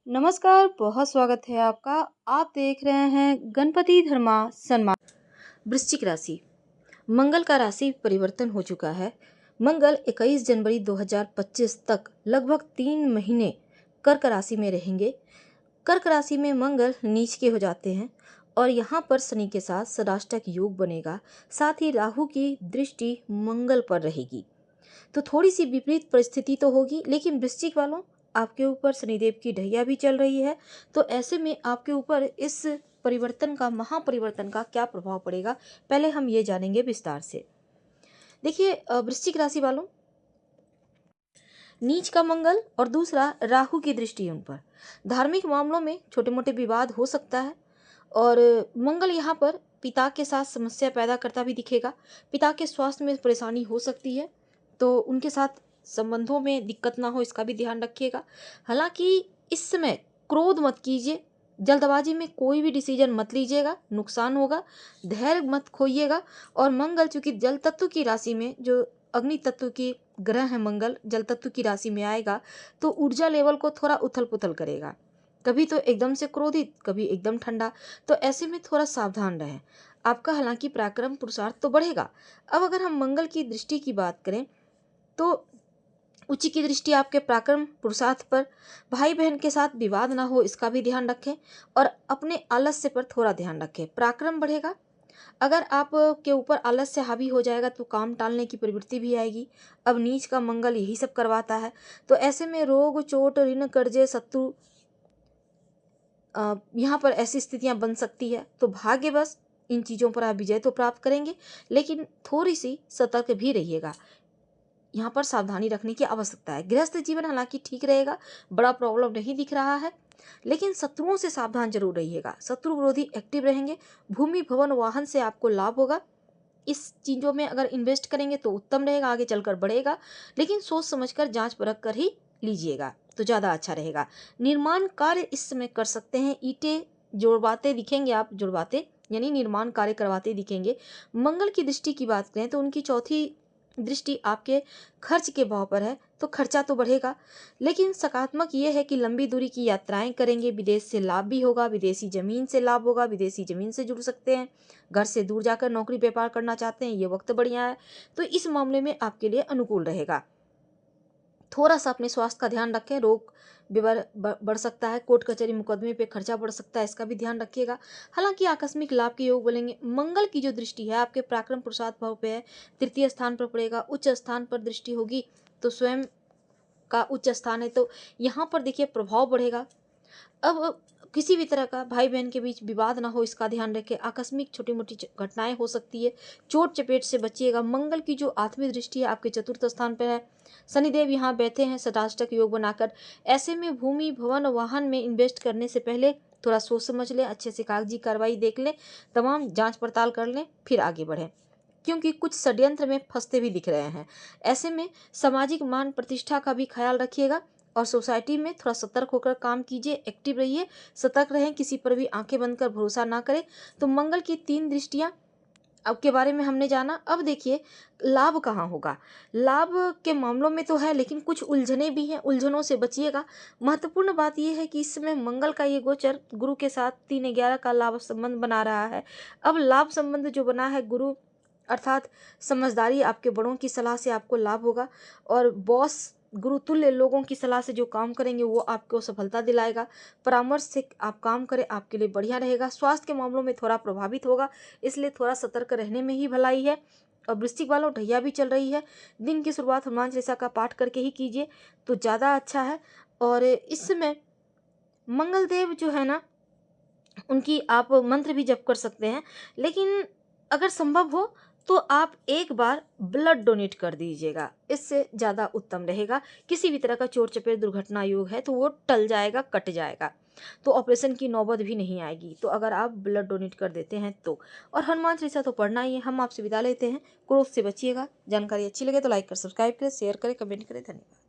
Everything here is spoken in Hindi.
नमस्कार, बहुत स्वागत है आपका। आप देख रहे हैं गणपति धर्मा सम्मान। वृश्चिक राशि, मंगल का राशि परिवर्तन हो चुका है। मंगल 21 जनवरी 2025 तक लगभग 3 महीने कर्क राशि में रहेंगे। कर्क राशि में मंगल नीच के हो जाते हैं और यहाँ पर शनि के साथ षडाष्टक योग बनेगा। साथ ही राहु की दृष्टि मंगल पर रहेगी, तो थोड़ी सी विपरीत परिस्थिति तो होगी। लेकिन वृश्चिक वालों, आपके ऊपर शनिदेव की ढैया भी चल रही है, तो ऐसे में आपके ऊपर इस परिवर्तन का, महापरिवर्तन का क्या प्रभाव पड़ेगा, पहले हम ये जानेंगे विस्तार से। देखिए वृश्चिक राशि वालों, नीच का मंगल और दूसरा राहु की दृष्टि उन पर, धार्मिक मामलों में छोटे मोटे विवाद हो सकता है। और मंगल यहाँ पर पिता के साथ समस्या पैदा करता भी दिखेगा। पिता के स्वास्थ्य में परेशानी हो सकती है, तो उनके साथ संबंधों में दिक्कत ना हो, इसका भी ध्यान रखिएगा। हालांकि इस समय क्रोध मत कीजिए, जल्दबाजी में कोई भी डिसीजन मत लीजिएगा, नुकसान होगा। धैर्य मत खोइएगा। और मंगल चूंकि जल तत्व की राशि में, जो अग्नि तत्व की ग्रह है, मंगल जल तत्व की राशि में आएगा, तो ऊर्जा लेवल को थोड़ा उथल पुथल करेगा। कभी तो एकदम से क्रोधित, कभी एकदम ठंडा, तो ऐसे में थोड़ा सावधान रहें। आपका हालांकि पराक्रम पुरुषार्थ तो बढ़ेगा। अब अगर हम मंगल की दृष्टि की बात करें, तो उच्च की दृष्टि आपके पराक्रम पुरुषार्थ पर। भाई बहन के साथ विवाद ना हो, इसका भी ध्यान रखें। और अपने आलस्य पर थोड़ा ध्यान रखें, पराक्रम बढ़ेगा। अगर आप के ऊपर आलस्य हावी हो जाएगा तो काम टालने की प्रवृत्ति भी आएगी। अब नीच का मंगल यही सब करवाता है, तो ऐसे में रोग, चोट, ऋण, कर्जे, शत्रु, यहाँ पर ऐसी स्थितियां बन सकती है। तो भाग्य बस इन चीज़ों पर आप विजय तो प्राप्त करेंगे, लेकिन थोड़ी सी सतर्क भी रहिएगा। यहाँ पर सावधानी रखने की आवश्यकता है। गृहस्थ जीवन हालांकि ठीक रहेगा, बड़ा प्रॉब्लम नहीं दिख रहा है, लेकिन शत्रुओं से सावधान जरूर रहिएगा। शत्रु विरोधी एक्टिव रहेंगे। भूमि, भवन, वाहन से आपको लाभ होगा। इस चीज़ों में अगर इन्वेस्ट करेंगे तो उत्तम रहेगा, आगे चलकर बढ़ेगा। लेकिन सोच समझकर, जांच परख कर ही लीजिएगा तो ज़्यादा अच्छा रहेगा। निर्माण कार्य इस समय कर सकते हैं। ईंटें जुड़वाते दिखेंगे, आप जुड़वाते यानी निर्माण कार्य करवाते दिखेंगे। मंगल की दृष्टि की बात करें तो उनकी चौथी दृष्टि आपके खर्च के भाव पर है, तो खर्चा तो बढ़ेगा। लेकिन सकारात्मक ये है कि लंबी दूरी की यात्राएं करेंगे, विदेश से लाभ भी होगा, विदेशी जमीन से लाभ होगा, विदेशी जमीन से जुड़ सकते हैं। घर से दूर जाकर नौकरी व्यापार करना चाहते हैं, ये वक्त बढ़िया है, तो इस मामले में आपके लिए अनुकूल रहेगा। थोड़ा सा अपने स्वास्थ्य का ध्यान रखें, रोग विवर बढ़ सकता है, कोर्ट कचहरी मुकदमे पे खर्चा बढ़ सकता है, इसका भी ध्यान रखिएगा। हालांकि आकस्मिक लाभ के योग बनेंगे। मंगल की जो दृष्टि है आपके पराक्रम पुरुषार्थ भाव पे है, तृतीय स्थान पर पड़ेगा, उच्च स्थान पर दृष्टि होगी, तो स्वयं का उच्च स्थान है, तो यहाँ पर देखिए प्रभाव बढ़ेगा। अब किसी भी तरह का भाई बहन के बीच विवाद ना हो, इसका ध्यान रखें। आकस्मिक छोटी मोटी घटनाएं हो सकती है, चोट चपेट से बचिएगा। मंगल की जो आत्मिक दृष्टि है आपके चतुर्थ स्थान पर है, शनिदेव यहाँ बैठे हैं षडाष्टक योग बनाकर। ऐसे में भूमि, भवन, वाहन में इन्वेस्ट करने से पहले थोड़ा सोच समझ लें, अच्छे से कागजी कार्रवाई देख लें, तमाम जांच पड़ताल कर लें, फिर आगे बढ़ें, क्योंकि कुछ षड्यंत्र में फंसते भी दिख रहे हैं। ऐसे में सामाजिक मान प्रतिष्ठा का भी ख्याल रखिएगा और सोसाइटी में थोड़ा सतर्क होकर काम कीजिए, एक्टिव रहिए, सतर्क रहें, किसी पर भी आंखें बंद कर भरोसा ना करें। तो मंगल की 3 दृष्टियां अब के बारे में हमने जाना। अब देखिए लाभ कहाँ होगा। लाभ के मामलों में तो है, लेकिन कुछ उलझने भी हैं, उलझनों से बचिएगा। महत्वपूर्ण बात यह है कि इस समय मंगल का ये गोचर गुरु के साथ 3-11 का लाभ संबंध बना रहा है। अब लाभ संबंध जो बना है, गुरु अर्थात समझदारी, आपके बड़ों की सलाह से आपको लाभ होगा। और बॉस, गुरुतुल्य लोगों की सलाह से जो काम करेंगे वो आपको सफलता दिलाएगा। परामर्श से आप काम करें, आपके लिए बढ़िया रहेगा। स्वास्थ्य के मामलों में थोड़ा प्रभावित होगा, इसलिए थोड़ा सतर्क रहने में ही भलाई है। और वृश्चिक वालों, ढैया भी चल रही है, दिन की शुरुआत हनुमान चालीसा का पाठ करके ही कीजिए तो ज़्यादा अच्छा है। और इस समय मंगल देव जो है ना, उनकी आप मंत्र भी जप कर सकते हैं, लेकिन अगर संभव हो तो आप एक बार ब्लड डोनेट कर दीजिएगा, इससे ज़्यादा उत्तम रहेगा। किसी भी तरह का चोट चपेट दुर्घटना योग है तो वो टल जाएगा, कट जाएगा, तो ऑपरेशन की नौबत भी नहीं आएगी, तो अगर आप ब्लड डोनेट कर देते हैं तो। और हनुमान चालीसा तो पढ़ना ही है। हम आपसे विदा लेते हैं, क्रोध से बचिएगा। जानकारी अच्छी लगे तो लाइक कर, सब्सक्राइब करें, शेयर करें, कमेंट करें। धन्यवाद।